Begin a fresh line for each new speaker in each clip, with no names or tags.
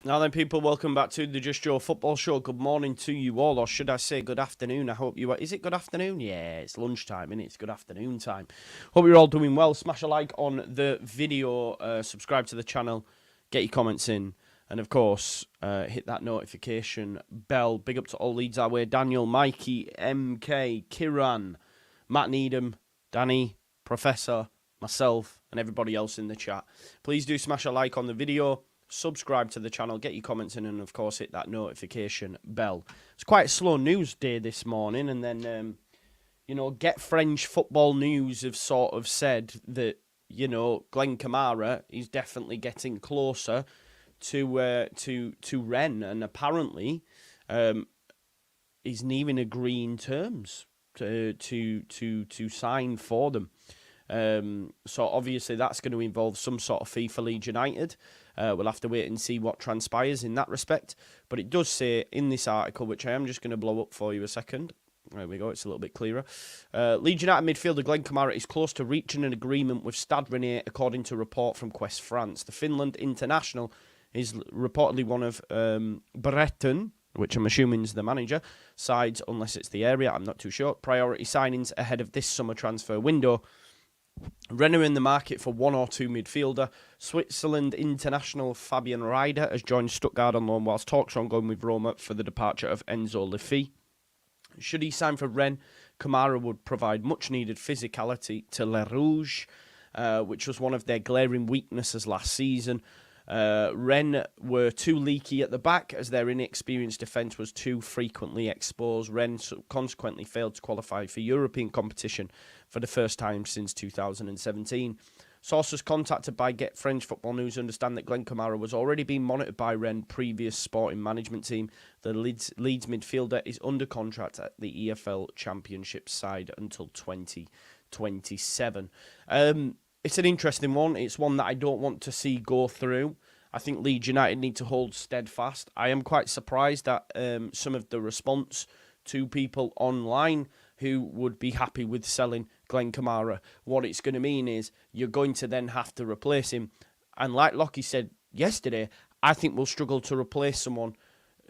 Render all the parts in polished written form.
Now then, people, welcome back to the Just Joe Football Show. Good morning to you all, or should I say good afternoon? I hope you are. Is it good afternoon? Yeah, it's lunchtime, isn't it? It's good afternoon time. Hope you're all doing well. Smash a like on the video, subscribe to the channel, get your comments in, and of course, hit that notification bell. Big up to all Leeds our way. Daniel, Mikey, MK, Kiran, Matt Needham, Danny, Professor, myself, and everybody else in the chat. Please do smash a like on the video. Subscribe to the channel, get your comments in, and of course hit that notification bell. It's quite a slow news day this morning, and then Get French Football News have sort of said that Glen Kamara is definitely getting closer to Rennes, and apparently he's even agreeing terms to sign for them. So obviously that's going to involve some sort of fee for Leeds United. We'll have to wait and see what transpires in that respect. But it does say in this article, which I am just going to blow up for you a second. There we go, it's a little bit clearer. Leeds United midfielder Glen Kamara is close to reaching an agreement with Stade Rennais, according to a report from Quest France. The Finland international is reportedly one of Breton, which I'm assuming is the manager, sides, unless it's the area, I'm not too sure, priority signings ahead of this summer transfer window. Rennes are in the market for one or two midfielder. Switzerland international Fabian Rieder has joined Stuttgart on loan, whilst talks are ongoing with Roma for the departure of Enzo Lefebvre. Should he sign for Rennes, Kamara would provide much-needed physicality to Les Rouges, which was one of their glaring weaknesses last season. Rennes were too leaky at the back, as their inexperienced defence was too frequently exposed. Rennes consequently failed to qualify for European competition for the first time since 2017. Sources contacted by Get French Football News understand that Glen Kamara was already being monitored by Rennes' previous sporting management team. The Leeds midfielder is under contract at the EFL Championship side until 2027. It's an interesting one. It's one that I don't want to see go through. I think Leeds United need to hold steadfast. I am quite surprised at some of the response to people online who would be happy with selling Glen Kamara. What it's going to mean is you're going to then have to replace him. And like Lockie said yesterday, I think we'll struggle to replace someone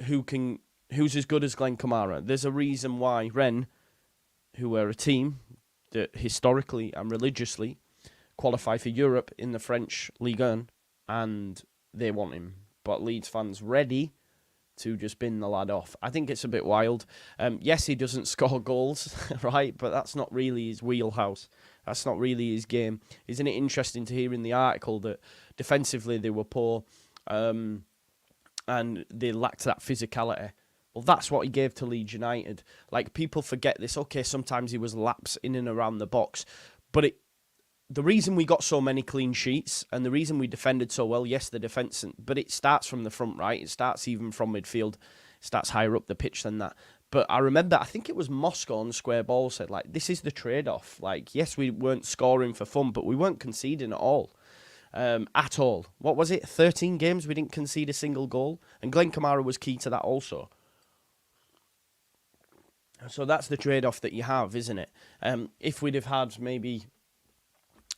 who's as good as Glen Kamara. There's a reason why Rennes, who are a team that historically and religiously qualify for Europe in the French Ligue 1, and they want him. But Leeds fans ready to just bin the lad off. I think it's a bit wild. Yes, he doesn't score goals, right? But that's not really his wheelhouse. That's not really his game. Isn't it interesting to hear in the article that defensively they were poor and they lacked that physicality? Well, that's what he gave to Leeds United. Like, people forget this. Okay, sometimes he was lapse in and around the box, but the reason we got so many clean sheets and the reason we defended so well, yes, the defence, but it starts from the front, right? It starts even from midfield. It starts higher up the pitch than that. But I remember, I think it was Moscow on Square Ball said, like, this is the trade-off. Like, yes, we weren't scoring for fun, but we weren't conceding at all. At all. What was it? 13 games we didn't concede a single goal. And Glen Kamara was key to that also. So that's the trade-off that you have, isn't it? If we'd have had maybe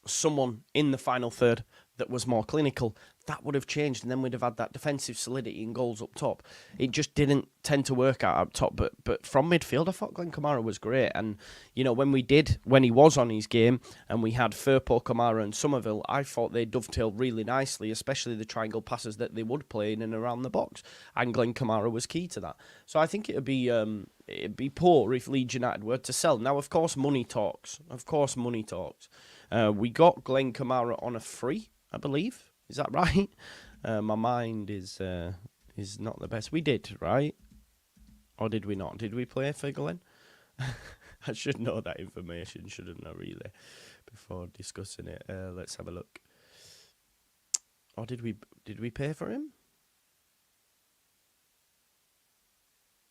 someone in the final third that was more clinical, that would have changed, and then we'd have had that defensive solidity and goals up top. It just didn't tend to work out up top, but from midfield, I thought Glen Kamara was great, and when he was on his game, and we had Firpo, Kamara and Somerville, I thought they dovetailed really nicely, especially the triangle passes that they would play in and around the box, and Glen Kamara was key to that. So I think it'd be poor if Leeds United were to sell. Now, of course, money talks. We got Glen Kamara on a free, I believe. Is that right? My mind is not the best. We did, right? Or did we not? Did we play for Glen? I should know that information, shouldn't I, really, before discussing it. Let's have a look. Or did we pay for him?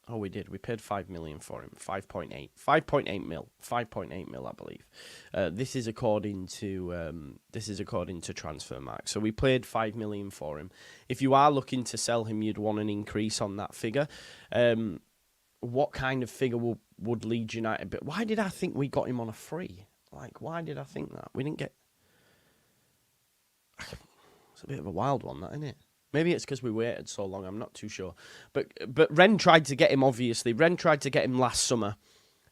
Oh, we did. We paid 5 million for him. 5.8 mil. 5.8 mil, I believe. This is according to Transfermarkt. So we paid 5 million for him. If you are looking to sell him, you'd want an increase on that figure. What kind of figure would Leeds United be? Why did I think we got him on a free? Like, why did I think that? We didn't get... It's a bit of a wild one, that, isn't it? Maybe it's because we waited so long. I'm not too sure. But Rennes tried to get him, obviously. Rennes tried to get him last summer.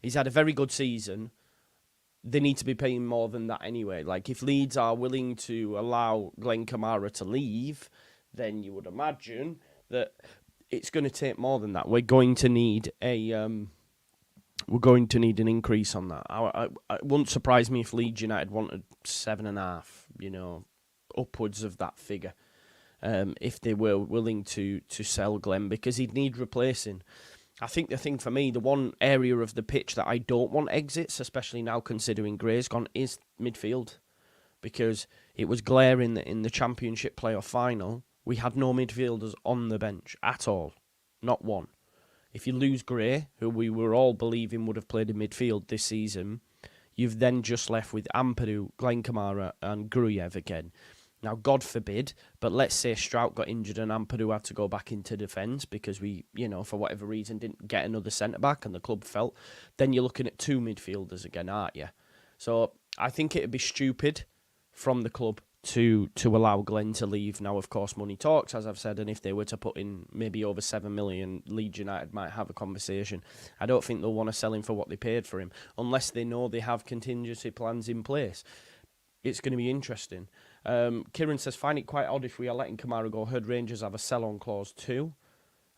He's had a very good season. They need to be paying more than that anyway. Like, if Leeds are willing to allow Glen Kamara to leave, then you would imagine that it's going to take more than that. We're going to need an increase on that. It wouldn't surprise me if Leeds United wanted 7.5, upwards of that figure. If they were willing to sell Glenn, because he'd need replacing. I think the thing for me, the one area of the pitch that I don't want exits, especially now considering Gray's gone, is midfield. Because it was glaring that in the Championship playoff final, we had no midfielders on the bench at all. Not one. If you lose Gray, who we were all believing would have played in midfield this season, you've then just left with Ampadu, Glen Kamara and Gruyev again. Now, God forbid, but let's say Strout got injured and Ampadu had to go back into defence because we, for whatever reason, didn't get another centre-back and the club felt, then you're looking at two midfielders again, aren't you? So I think it'd be stupid from the club to allow Glenn to leave. Now, of course, money talks, as I've said, and if they were to put in maybe over 7 million, Leeds United might have a conversation. I don't think they'll want to sell him for what they paid for him, unless they know they have contingency plans in place. It's going to be interesting. Kieran says, find it quite odd if we are letting Kamara go. Heard Rangers have a sell-on clause too.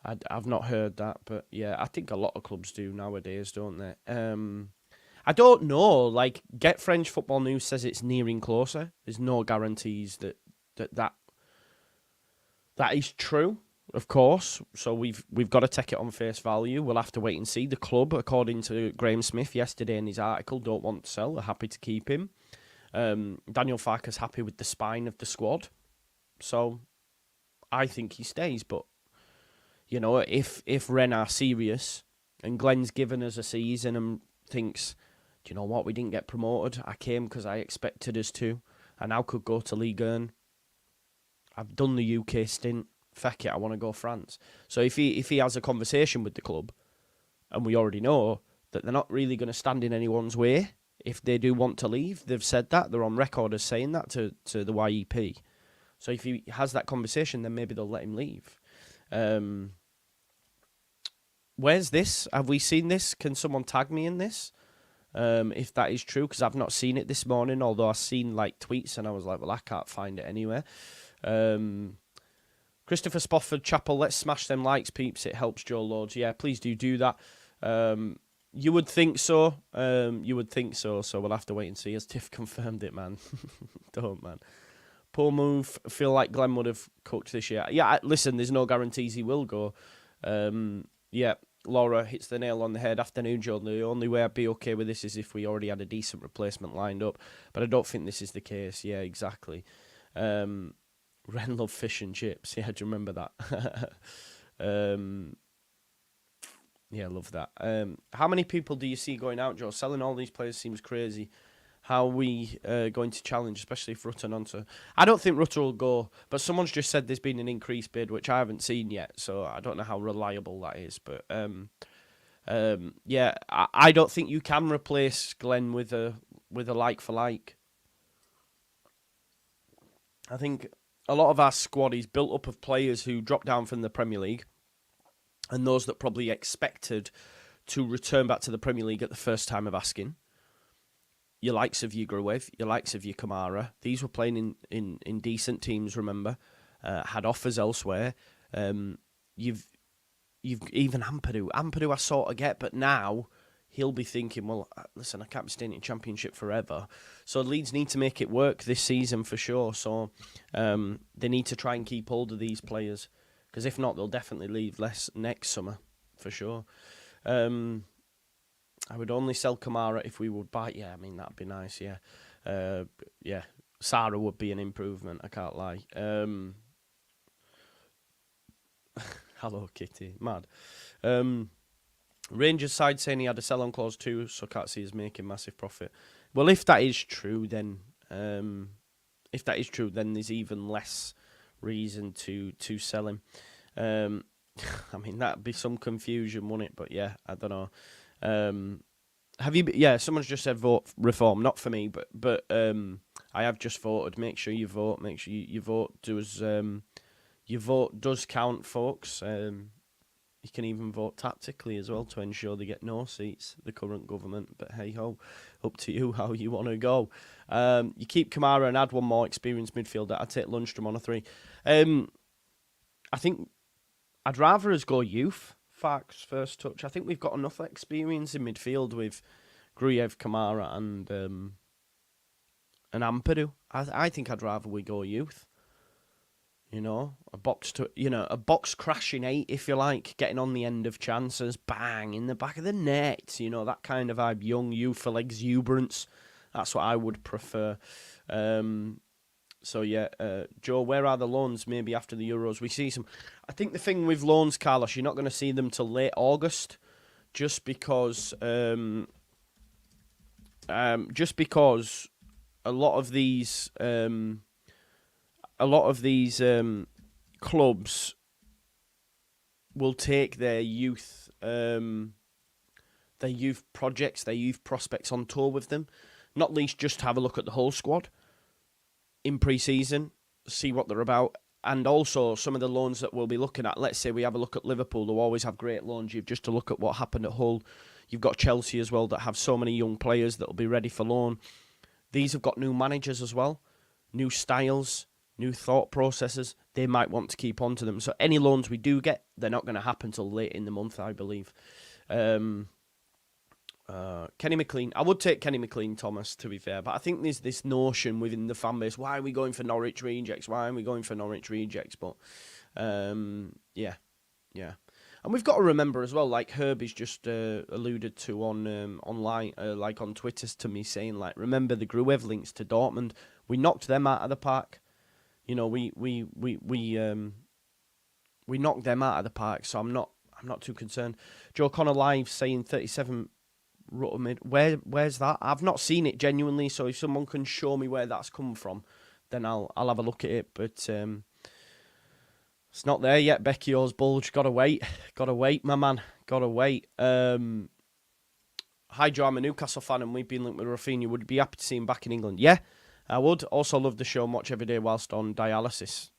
I've not heard that, but yeah, I think a lot of clubs do nowadays, don't they? I don't know. Like, Get French Football News says it's nearing closer. There's no guarantees that is true, of course. So we've got to take it on face value. We'll have to wait and see. The club, according to Graham Smith yesterday in his article, don't want to sell. They're happy to keep him. Daniel Farker's happy with the spine of the squad. So I think he stays. But, if Rennes are serious and Glenn's given us a season and thinks, do you know what, we didn't get promoted. I came because I expected us to. I now could go to Ligue 1. I've done the UK stint. Feck it, I want to go France. So if he has a conversation with the club, and we already know that they're not really going to stand in anyone's way, if they do want to leave, they've said that. They're on record as saying that to the YEP. So if he has that conversation, then maybe they'll let him leave. Where's this? Have we seen this? Can someone tag me in this? If that is true, because I've not seen it this morning, although I've seen tweets and I was like, well, I can't find it anywhere. Christopher Spofford Chapel, let's smash them likes, peeps. It helps Joe loads. Yeah, please do that. You would think so. So we'll have to wait and see. As Tiff confirmed it, man. Don't, man. Poor move. Feel like Glenn would have cooked this year. Yeah, listen, there's no guarantees he will go. Yeah, Laura hits the nail on the head. Afternoon, Joe. The only way I'd be okay with this is if we already had a decent replacement lined up. But I don't think this is the case. Yeah, exactly. Ren love fish and chips. Yeah, do you remember that? Yeah, love that. How many people do you see going out, Joe? Selling all these players seems crazy. How are we going to challenge, especially if Rutter onto? I don't think Rutter will go, but someone's just said there's been an increased bid, which I haven't seen yet, so I don't know how reliable that is. But yeah, I don't think you can replace Glenn with a like for like. I think a lot of our squad is built up of players who dropped down from the Premier League, and those that probably expected to return back to the Premier League at the first time of asking. Your likes of your Gruev, your likes of your Kamara. These were playing in decent teams, remember. Had offers elsewhere. You've even Ampadu. Ampadu I sort of get, but now he'll be thinking, well, listen, I can't be staying in Championship forever. So Leeds need to make it work this season for sure. So they need to try and keep hold of these players. Because if not, they'll definitely leave less next summer, for sure. I would only sell Kamara if we would buy. Yeah, I mean, that'd be nice, yeah. Yeah, Sarah would be an improvement, I can't lie. Hello, Kitty. Mad. Rangers side saying he had a sell-on clause too, so can't see us making massive profit. Well, if that is true, then there's even less reason to sell him. I mean, that'd be some confusion, wouldn't it? But yeah, I don't know. Have you? Yeah, someone's just said vote reform. Not for me, but I have just voted. Make sure you vote. Make sure you vote. Do us Your vote does count, folks. You can even vote tactically as well to ensure they get no seats, the current government. But hey-ho, up to you how you want to go. You keep Kamara and add one more experienced midfielder. I'd take Lundstram on a 3. I think I'd rather us go youth, facts, first touch. I think we've got enough experience in midfield with Gruyev, Kamara and Ampadu. I think I'd rather we go youth. You know, a box crashing 8, if you like, getting on the end of chances, bang, in the back of the net, you know, that kind of vibe, young, youthful exuberance. That's what I would prefer. So, yeah, Joe, where are the loans maybe after the Euros? We see some... I think the thing with loans, Carlos, you're not going to see them till late August, just because a lot of these... clubs will take their youth projects, their youth prospects on tour with them. Not least just have a look at the whole squad in pre-season, see what they're about, and also some of the loans that we'll be looking at. Let's say we have a look at Liverpool, who always have great loans. You've just to look at what happened at Hull. You've got Chelsea as well that have so many young players that will be ready for loan. These have got new managers as well, new styles, new thought processes. They might want to keep on to them. So any loans we do get, they're not going to happen till late in the month, I believe. Kenny McLean. I would take Kenny McLean, Thomas, to be fair. But I think there's this notion within the fan base, why are we going for Norwich rejects? Why are we going for Norwich rejects? But, yeah. And we've got to remember as well, like Herbie's just alluded to on online, like on Twitter to me, saying, like, remember the Gruev links to Dortmund. We knocked them out of the park. You know, we knocked them out of the park, so I'm not too concerned. Joe Connor live saying 37 Rutter mid. Where's that? I've not seen it genuinely, so if someone can show me where that's come from, then I'll have a look at it. But it's not there yet. Becchio's bulge. Gotta wait, my man. Gotta wait. Hi Joe, I'm a Newcastle fan, and we've been linked with Rafinha. Would you be happy to see him back in England? Yeah. I would. Also love the show and watch every day whilst on dialysis.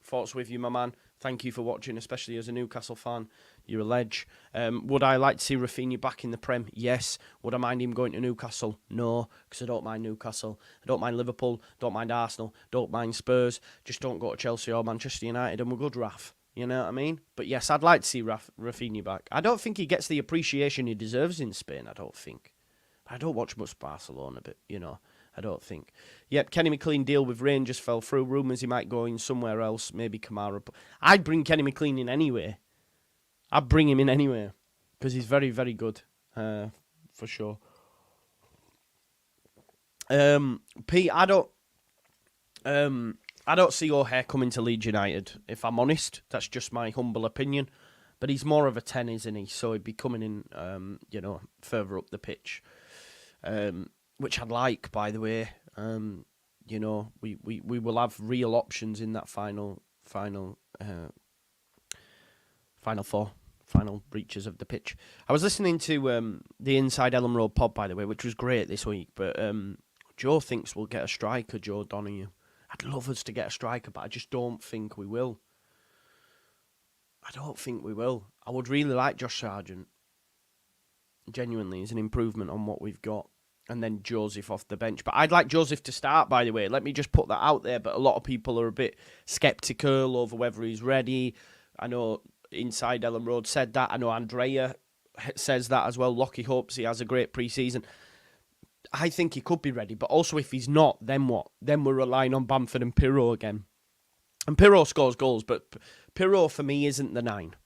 Thoughts with you, my man. Thank you for watching, especially as a Newcastle fan. You're a ledge. Would I like to see Rafinha back in the Prem? Yes. Would I mind him going to Newcastle? No, because I don't mind Newcastle. I don't mind Liverpool. Don't mind Arsenal. Don't mind Spurs. Just don't go to Chelsea or Manchester United and we're good, Raf. You know what I mean? But yes, I'd like to see Rafinha back. I don't think he gets the appreciation he deserves in Spain, I don't think. I don't watch much Barcelona, but, you know... I don't think. Yep, Kenny McLean deal with Rangers fell through. Rumours he might go in somewhere else, maybe Kamara. But I'd bring Kenny McLean in anyway. I'd bring him in anyway because he's very, very good, for sure. Pete, I don't see O'Hare coming to Leeds United. If I'm honest, that's just my humble opinion. But he's more of a 10, isn't he? So he'd be coming in, further up the pitch. Which I'd like, by the way. We will have real options in that final four, final reaches of the pitch. I was listening to the Inside Ellen Road pod, by the way, which was great this week. But Joe thinks we'll get a striker, Joe Donoghue. I'd love us to get a striker, but I just don't think we will. I would really like Josh Sargent. Genuinely, he's an improvement on what we've got. And then Joseph off the bench. But I'd like Joseph to start, by the way. Let me just put that out there. But a lot of people are a bit sceptical over whether he's ready. I know Inside Ellen Road said that. I know Andrea says that as well. Lockie hopes he has a great pre-season. I think he could be ready. But also if he's not, then what? Then we're relying on Bamford and Pirro again. And Pirro scores goals. But Pirro, for me, isn't the 9.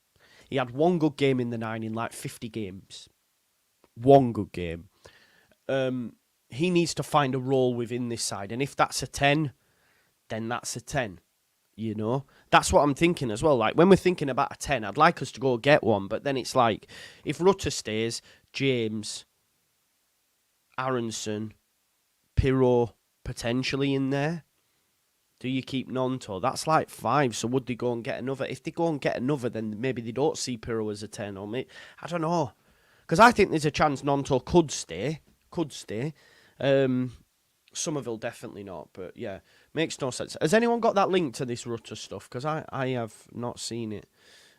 He had one good game in the 9 in like 50 games. One good game. He needs to find a role within this side. And if that's a 10, then that's a 10. You know? That's what I'm thinking as well. Like, when we're thinking about a 10, I'd like us to go get one. But then it's like, if Rutter stays, James, Aronson, Pirro potentially in there. Do you keep Nonto? That's like 5. So would they go and get another? If they go and get another, then maybe they don't see Pirro as a 10. Or maybe, I don't know. Because I think there's a chance Nonto could stay. Somerville definitely not, but yeah, makes no sense. Has anyone got that link to this Rutter stuff? Because I have not seen it.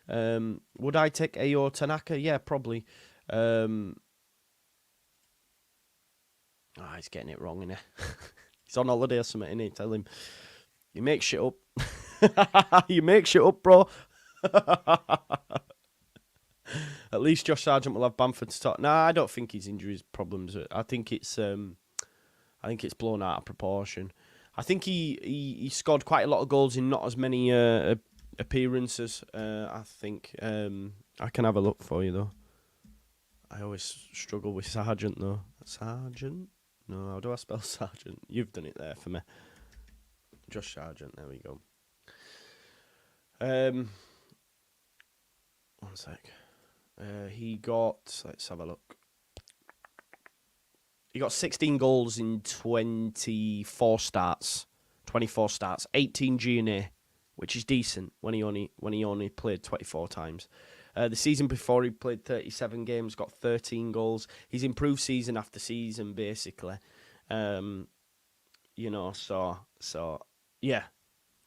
Would I take Ayo Tanaka? Yeah, probably. He's getting it wrong, innit? He's on holiday or something, innit? Tell him. You make shit up. You make shit up, bro. At least Josh Sargent will have Bamford to talk. Nah, I don't think his injuries problems. I think it's blown out of proportion. I think he scored quite a lot of goals in not as many appearances. I think I can have a look for you though. I always struggle with Sargent though. Sargent? No, how do I spell Sargent? You've done it there for me. Josh Sargent. There we go. One sec. He got. Let's have a look. He got 16 goals in 24 starts. 24 starts, 18 G&A, which is decent when he only played 24 times. The season before he played 37 games, got 13 goals. He's improved season after season, basically. So yeah,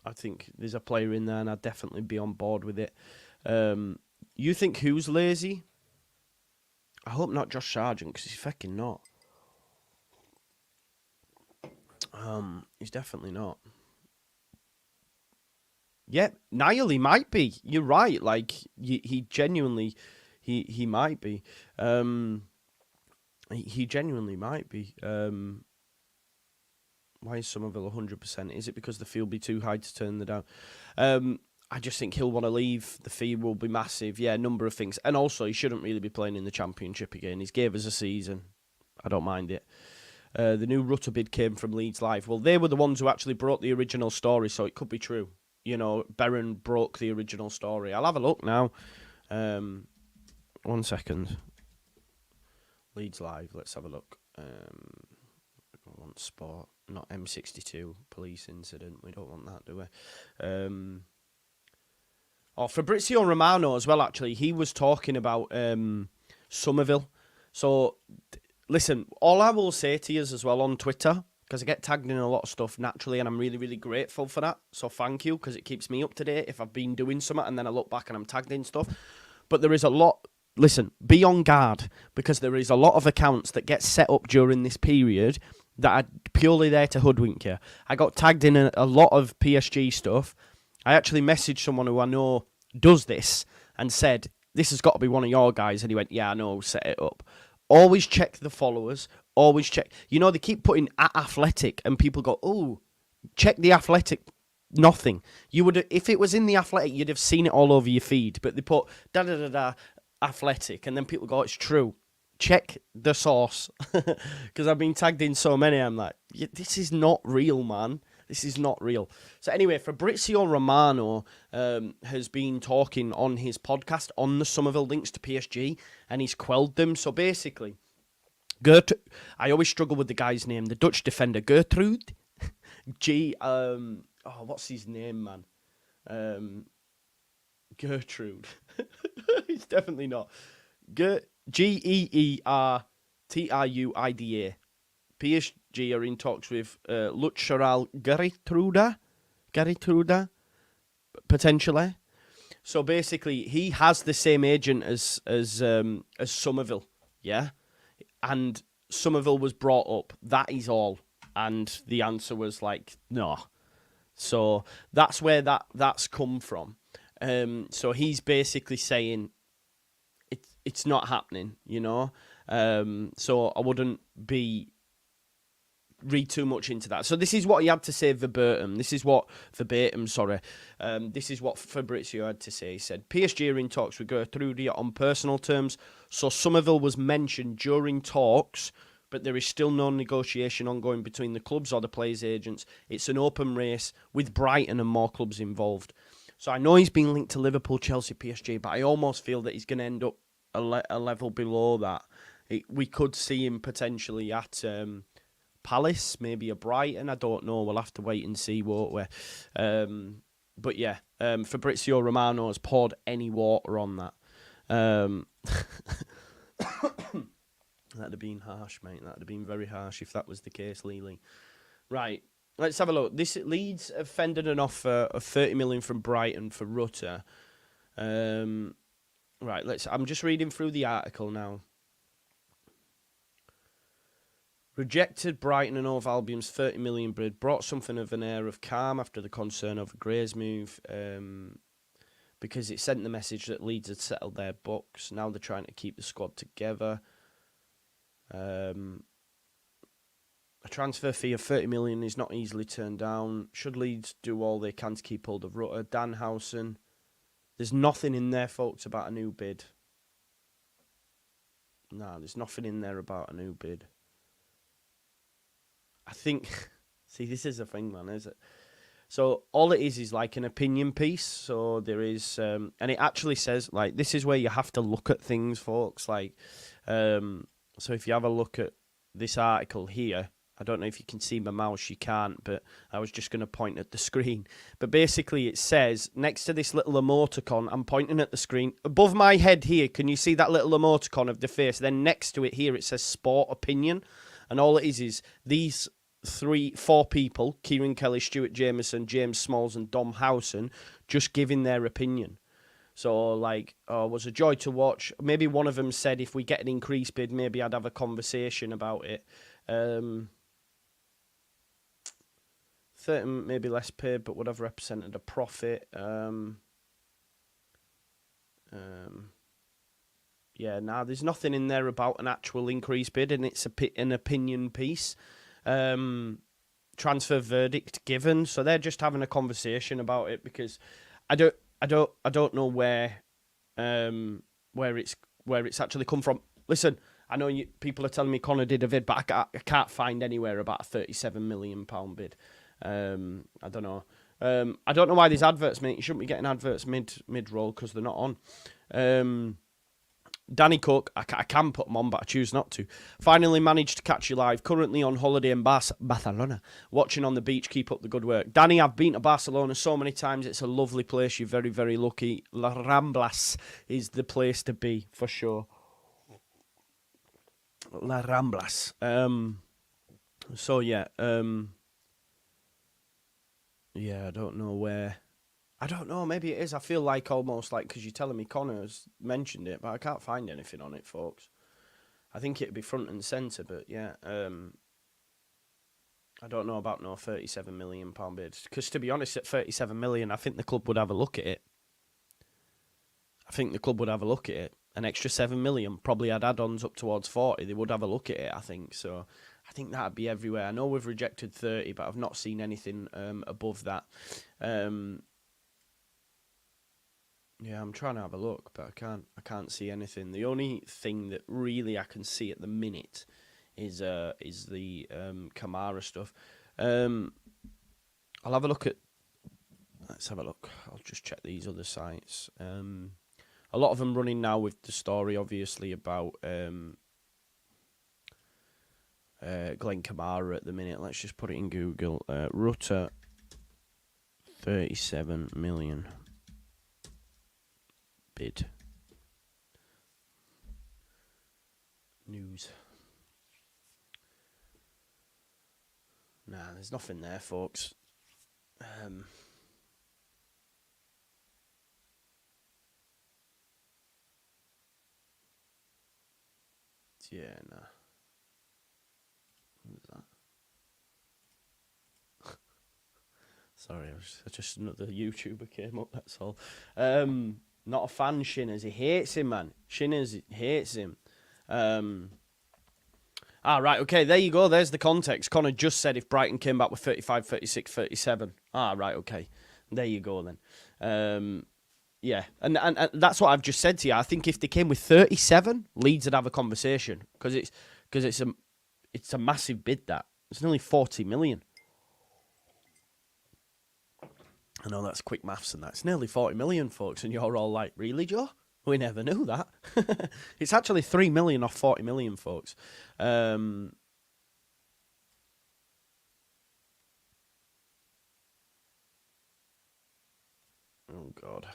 I think there's a player in there, and I'd definitely be on board with it. You think who's lazy? I hope not Josh Sargent, because he's fucking not. He's definitely not. Yeah, Niall, he might be. You're right. Like he genuinely, he might be. He genuinely might be. Why is Somerville 100%? Is it because the fee will be too high to turn them down? I just think he'll want to leave. The fee will be massive. Yeah, a number of things, and also he shouldn't really be playing in the Championship again. He's gave us a season. I don't mind it. The new Rutter bid came from Leeds Live. Well, they were the ones who actually broke the original story, so it could be true. You know, Berren broke the original story. I'll have a look now. 1 second. Leeds Live, let's have a look. We want sport, not M62, police incident. We don't want that, do we? Fabrizio Romano as well, actually. He was talking about Somerville. So... Listen, all I will say to you as well on Twitter, because I get tagged in a lot of stuff naturally, and I'm really, really grateful for that. So thank you, because it keeps me up to date if I've been doing something and then I look back and I'm tagged in stuff. But there is a lot... Listen, be on guard, because there is a lot of accounts that get set up during this period that are purely there to hoodwink you. I got tagged in a lot of PSG stuff. I actually messaged someone who I know does this and said, this has got to be one of your guys. And he went, yeah, I know, set it up. Always check the followers. Always check. You know, they keep putting at Athletic and people go, oh, check the Athletic. Nothing. You would, if it was in the Athletic, you'd have seen it all over your feed. But they put Athletic, and then people go, it's true. Check the source. Because I've been tagged in so many, I'm like, this is not real, man. This is not real. So anyway, Fabrizio Romano has been talking on his podcast on the Somerville links to PSG, and he's quelled them. So basically, I always struggle with the guy's name, the Dutch defender, Gertrude. What's his name, man? Gertrude. It's definitely not. Geertruida. PSG are in talks with Lucharal Gertruida, potentially. So basically, he has the same agent as Somerville, yeah? And Somerville was brought up, that is all. And the answer was like, no. So that's where that's come from. So he's basically saying it's not happening, you know? So I wouldn't read too much into that. So this is what he had to say verbatim. This is what Fabrizio had to say. He said, PSG are in talks with Gertrudia on personal terms, so Somerville was mentioned during talks, but there is still no negotiation ongoing between the clubs or the players' agents. It's an open race with Brighton and more clubs involved. So I know he's been linked to Liverpool, Chelsea, PSG, but I almost feel that he's going to end up a level below that. We could see him potentially at Palace, maybe a Brighton. I don't know. We'll have to wait and see, won't we? But yeah, Fabrizio Romano has poured any water on that. That'd have been harsh, mate. That'd have been very harsh if that was the case, Lily. Right. Let's have a look. This Leeds have fended an offer of 30 million from Brighton for Rutter. Right. I'm just reading through the article now. Rejected Brighton and Hove Albion's 30 million bid, brought something of an air of calm after the concern over Gray's move, because it sent the message that Leeds had settled their books. Now they're trying to keep the squad together. A transfer fee of 30 million is not easily turned down. Should Leeds do all they can to keep hold of Rutter? Danhausen. There's nothing in there, folks, about a new bid. No, there's nothing in there about a new bid. I think, see, this is a thing, man, is it? So all it is like an opinion piece. So there is, and it actually says, like, this is where you have to look at things, folks. Like, so if you have a look at this article here, I don't know if you can see my mouse, you can't, but I was just going to point at the screen. But basically it says, next to this little emoticon, I'm pointing at the screen, above my head here, can you see that little emoticon of the face? Then next to it here, it says sport opinion. And all it is these 4 people, Kieran Kelly, Stuart Jameson, James Smalls and Dom Howson, just giving their opinion. So, like, was a joy to watch. Maybe one of them said if we get an increased bid, maybe I'd have a conversation about it. 30 maybe less paid, but would have represented a profit. Yeah, there's nothing in there about an actual increased bid, and it's an opinion piece. Transfer verdict given, so they're just having a conversation about it, because I don't know where it's actually come from. Listen, I know people are telling me Connor did a bid, but I can't find anywhere about a £37 million bid. I don't know. I don't know why these adverts, mate. You shouldn't be getting adverts mid-roll because they're not on. Danny Cook, I can put them on, but I choose not to. Finally managed to catch you live. Currently on holiday in Barcelona. Watching on the beach. Keep up the good work. Danny, I've been to Barcelona so many times. It's a lovely place. You're very, very lucky. La Ramblas is the place to be, for sure. La Ramblas. So, yeah. Yeah, I don't know where... I don't know, maybe it is. I feel like almost like, because you're telling me Connor's mentioned it, but I can't find anything on it, folks. I think it'd be front and centre, but yeah. I don't know about no £37 million bid. Because to be honest, at 37 million, I think the club would have a look at it. An extra 7 million, probably had add-ons up towards 40. They would have a look at it, I think. So I think that'd be everywhere. I know we've rejected 30, but I've not seen anything above that. Yeah, I'm trying to have a look, but I can't see anything. The only thing that really I can see at the minute is the Kamara stuff. I'll have a look at... Let's have a look. I'll just check these other sites. A lot of them running now with the story, obviously, about Glen Kamara at the minute. Let's just put it in Google. Rutter, 37 million. Bid. News. Nah, there's nothing there, folks. Yeah, nah. What was that? Sorry, just another YouTuber came up, that's all. Not a fan, Shinners. He hates him, man. Shinners hates him. Right, okay, there you go. There's the context. Connor just said if Brighton came back with 35, 36, 37. Right, okay. There you go, then. Yeah, and that's what I've just said to you. I think if they came with 37, Leeds would have a conversation, because it's a massive bid, that. It's nearly 40 million. I know that's quick maths and that. It's nearly 40 million, folks, and you're all like, really, Joe? We never knew that. It's actually 3 million off 40 million, folks. Oh, God.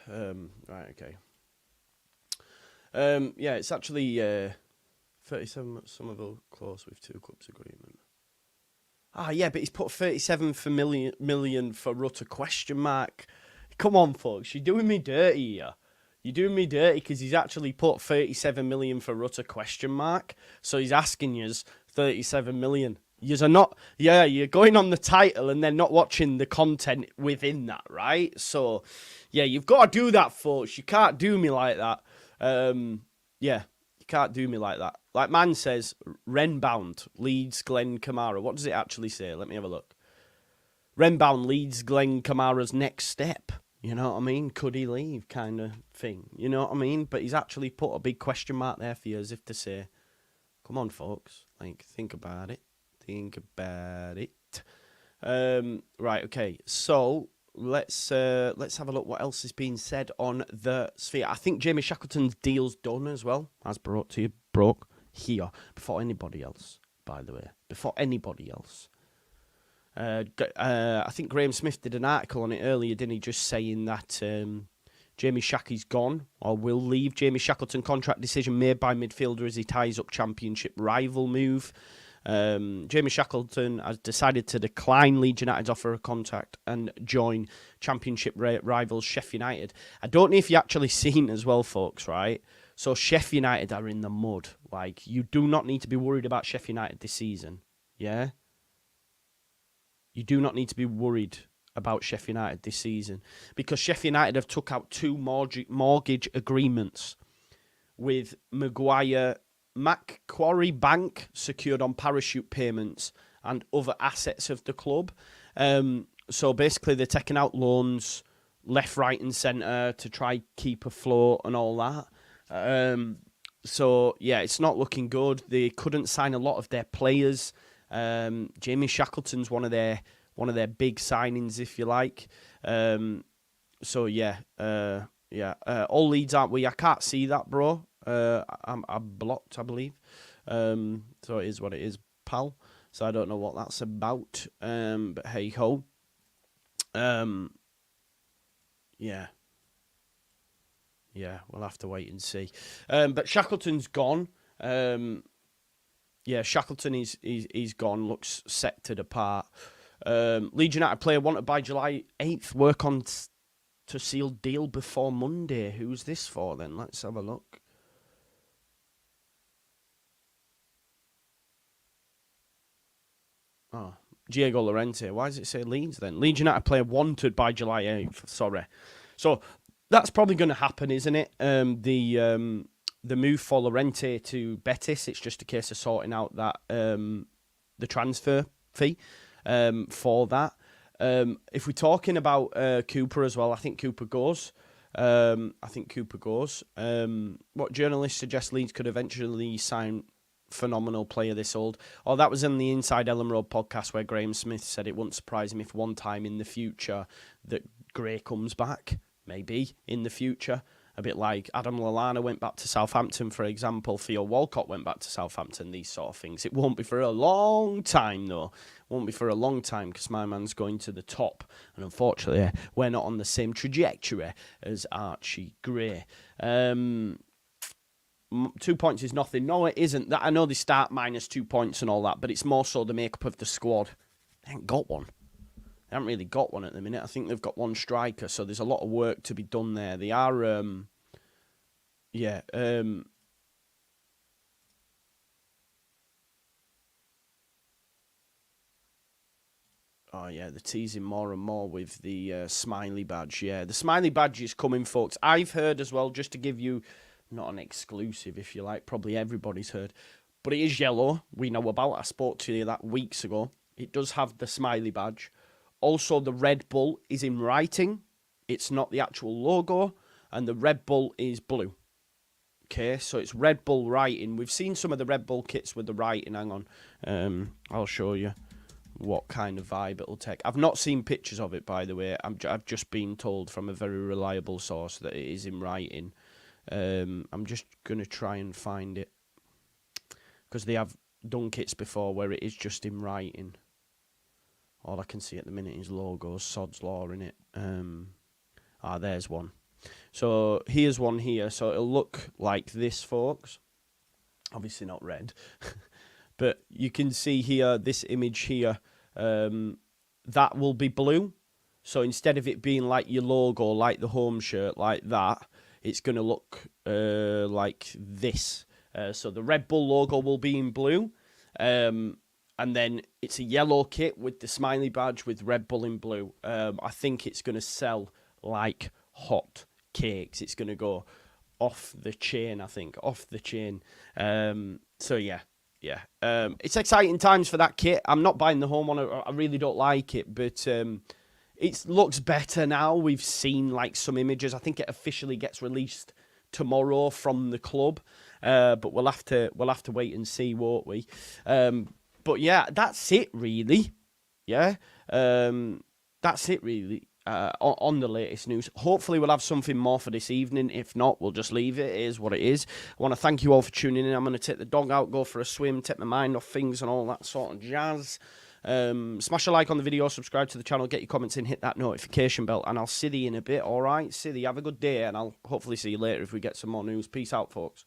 Right, okay. Yeah, it's actually 37 Somerville close with 2 clubs agreement. Ah, yeah, but he's put 37 million for Rutter, question mark. Come on, folks, you're doing me dirty here. You're doing me dirty because he's actually put 37 million for Rutter, question mark. So he's asking you 37 million. You're not, yeah, you're going on the title and then not watching the content within that, right? So, yeah, you've got to do that, folks. You can't do me like that. Yeah, you can't do me like that. Like man says, Rennes-bound, Leeds Glen Kamara. What does it actually say? Let me have a look. Rennes-bound, Leeds Glen Kamara's next step. You know what I mean? Could he leave kind of thing. You know what I mean? But he's actually put a big question mark there for you as if to say, come on, folks. Like, think about it. Think about it. Right, okay. So let's have a look what else is being said on the sphere. I think Jamie Shackleton's deal's done as well, as broke here before anybody else, by the way. Before anybody else. I think Graham Smith did an article on it earlier, didn't he? Just saying that Jamie Shackleton's gone or will leave. Jamie Shackleton contract decision made by midfielder as he ties up championship rival move. Jamie Shackleton has decided to decline Leeds United's offer of contract and join championship rivals Sheffield United. I don't know if you actually seen as well, folks, right? So Sheffield United are in the mud. Like, you do not need to be worried about Sheffield United this season. Yeah? You do not need to be worried about Sheffield United this season because Sheffield United have took out 2 mortgage agreements with Macquarie Bank secured on parachute payments and other assets of the club. So basically they're taking out loans left, right and centre to try keep afloat and all that. So yeah, it's not looking good. They couldn't sign a lot of their players. Jamie Shackleton's one of their big signings, if you like. So yeah, all Leeds aren't we? I can't see that, bro. I'm blocked, I believe. So it is what it is, pal. So I don't know what that's about. But hey ho. Yeah, we'll have to wait and see. But Shackleton's gone. Yeah, Shackleton he's gone. Looks set to depart. Leeds United player wanted by July 8th. Work on to seal deal before Monday. Who's this for then? Let's have a look. Oh, Diego Llorente. Why does it say Leeds then? Leeds United player wanted by July 8th. Sorry. So that's probably going to happen, isn't it? The move for Llorente to Betis, it's just a case of sorting out that the transfer fee for that. If we're talking about Cooper as well, I think Cooper goes. What journalists suggest Leeds could eventually sign phenomenal player this old. Oh, that was in the Inside Ellen Road podcast where Graham Smith said it wouldn't surprise him if one time in the future that Gray comes back, maybe in the future. A bit like Adam Lallana went back to Southampton, for example. Theo Walcott went back to Southampton, these sort of things. It won't be for a long time, though. Won't be for a long time because my man's going to the top. And unfortunately, we're not on the same trajectory as Archie Gray. 2 points is nothing. No, it isn't. I know they start minus 2 points and all that, but it's more so the makeup of the squad. They ain't got one. They haven't really got one at the minute. I think they've got one striker, so there's a lot of work to be done there. They are, oh yeah, they're teasing more and more with the smiley badge. Yeah, the smiley badge is coming, folks. I've heard as well, just to give you, not an exclusive, if you like, probably everybody's heard, but it is yellow. We know about. I spoke to you that weeks ago. It does have the smiley badge. Also, the Red Bull is in writing. It's not the actual logo. And the Red Bull is blue. Okay, so it's Red Bull writing. We've seen some of the Red Bull kits with the writing. Hang on. I'll show you what kind of vibe it'll take. I've not seen pictures of it, by the way. I've just been told from a very reliable source that it is in writing. I'm just going to try and find it. Because they have done kits before where it is just in writing. All I can see at the minute is logos, Sod's Law in it. There's one. So here's one here. So it'll look like this, folks. Obviously not red. But you can see here, this image here, that will be blue. So instead of it being like your logo, like the home shirt, like that, it's going to look like this. So the Red Bull logo will be in blue. And then it's a yellow kit with the smiley badge with Red Bull in blue. I think it's going to sell like hot cakes. It's going to go off the chain, I think. Off the chain. So, yeah. Yeah, it's exciting times for that kit. I'm not buying the home one. I really don't like it, but it looks better now. We've seen like some images. I think it officially gets released tomorrow from the club, but we'll have to wait and see, won't we? But yeah, that's it really. Yeah, that's it really. On the latest news. Hopefully we'll have something more for this evening. If not, we'll just leave it. It is what it is. I want to thank you all for tuning in. I'm going to take the dog out, go for a swim, take my mind off things and all that sort of jazz. Smash a like on the video, subscribe to the channel, get your comments in, hit that notification bell, and I'll see you in a bit, alright? See you, have a good day, and I'll hopefully see you later if we get some more news. Peace out, folks.